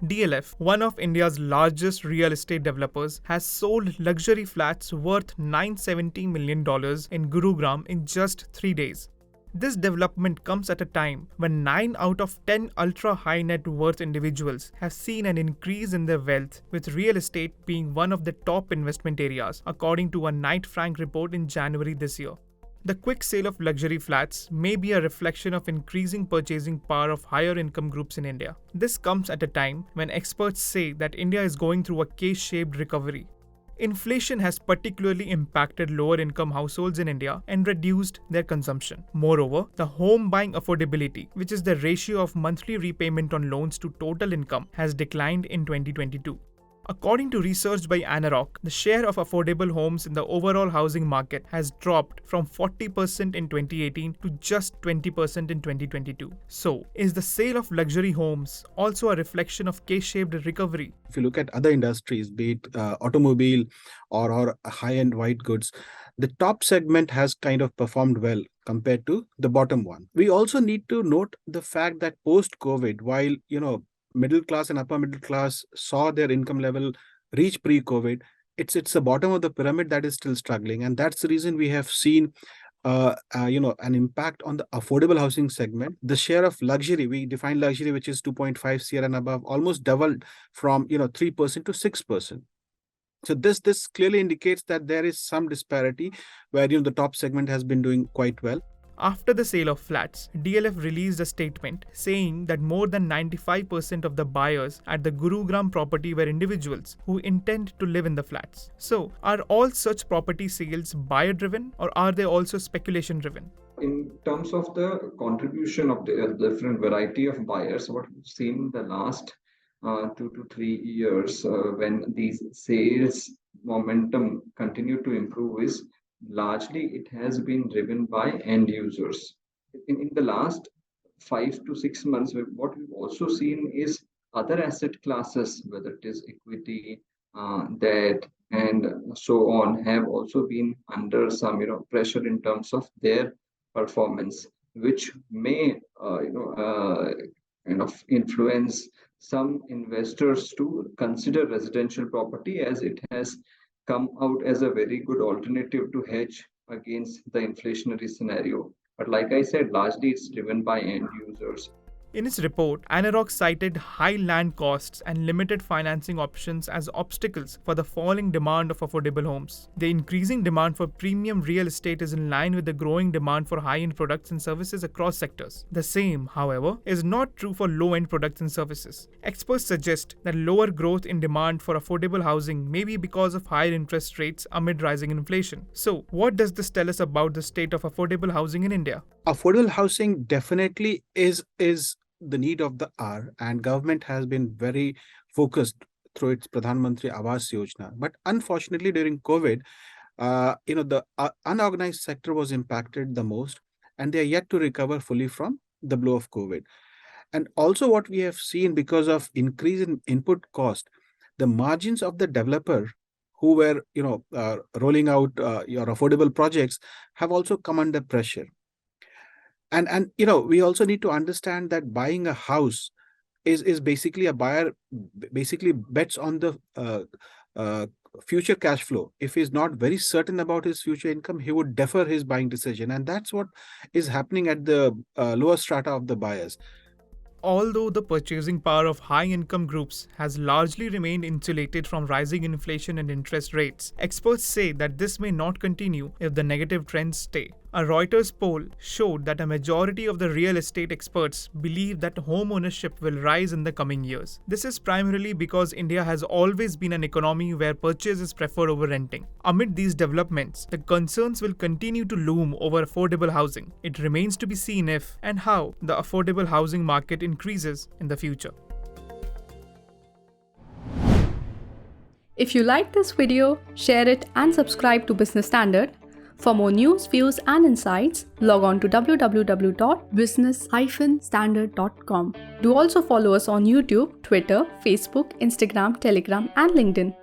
DLF, one of India's largest real estate developers, has sold luxury flats worth $970 million in Gurugram in just 3 days. This development comes at a time when 9 out of 10 ultra-high net worth individuals have seen an increase in their wealth, with real estate being one of the top investment areas, according to a Knight Frank report in January this year. The quick sale of luxury flats may be a reflection of increasing purchasing power of higher income groups in India. This comes at a time when experts say that India is going through a K-shaped recovery. Inflation has particularly impacted lower income households in India and reduced their consumption. Moreover, the home buying affordability, which is the ratio of monthly repayment on loans to total income, has declined in 2022. According to research by Anarock, the share of affordable homes in the overall housing market has dropped from 40% in 2018 to just 20% in 2022. So, is the sale of luxury homes also a reflection of K-shaped recovery? If you look at other industries, be it automobile or high-end white goods, the top segment has kind of performed well compared to the bottom one. We also need to note the fact that post-COVID, while middle class and upper middle class saw their income level reach pre-COVID, it's the bottom of the pyramid that is still struggling, and that's the reason we have seen an impact on the affordable housing segment. The share of luxury, we define luxury, which is 2.5 CR and above, almost doubled from 3% to 6%. So this clearly indicates that there is some disparity where the top segment has been doing quite well. After the sale of flats, DLF released a statement saying that more than 95% of the buyers at the Gurugram property were individuals who intend to live in the flats. So, are all such property sales buyer-driven, or are they also speculation-driven? In terms of the contribution of the different variety of buyers, what we've seen in the last 2 to 3 years when these sales momentum continue to improve is largely it has been driven by end users. In the last 5 to 6 months, what we've also seen is other asset classes, whether it is equity, debt, and so on, have also been under some pressure in terms of their performance, which may influence some investors to consider residential property, as it has come out as a very good alternative to hedge against the inflationary scenario. But like I said, largely it's driven by end users. In its report, Anarock cited high land costs and limited financing options as obstacles for the falling demand of affordable homes. The increasing demand for premium real estate is in line with the growing demand for high-end products and services across sectors. The same, however, is not true for low-end products and services. Experts suggest that lower growth in demand for affordable housing may be because of higher interest rates amid rising inflation. So, what does this tell us about the state of affordable housing in India? Affordable housing definitely is the need of the hour, and government has been very focused through its Pradhan Mantri Awas Yojana. But unfortunately, during COVID, the unorganized sector was impacted the most, and they are yet to recover fully from the blow of COVID. And also what we have seen, because of increase in input cost, the margins of the developer who were rolling out your affordable projects have also come under pressure. And we also need to understand that buying a house is basically a buyer basically bets on the future cash flow. If he's not very certain about his future income, he would defer his buying decision, and that's what is happening at the lower strata of the buyers. Although the purchasing power of high-income groups has largely remained insulated from rising inflation and interest rates, experts say that this may not continue if the negative trends stay. A Reuters poll showed that a majority of the real estate experts believe that home ownership will rise in the coming years. This is primarily because India has always been an economy where purchase is preferred over renting. Amid these developments, the concerns will continue to loom over affordable housing. It remains to be seen if and how the affordable housing market increases in the future. If you like this video, share it and subscribe to Business Standard. For more news, views and insights, log on to www.business-standard.com. Do also follow us on YouTube, Twitter, Facebook, Instagram, Telegram and LinkedIn.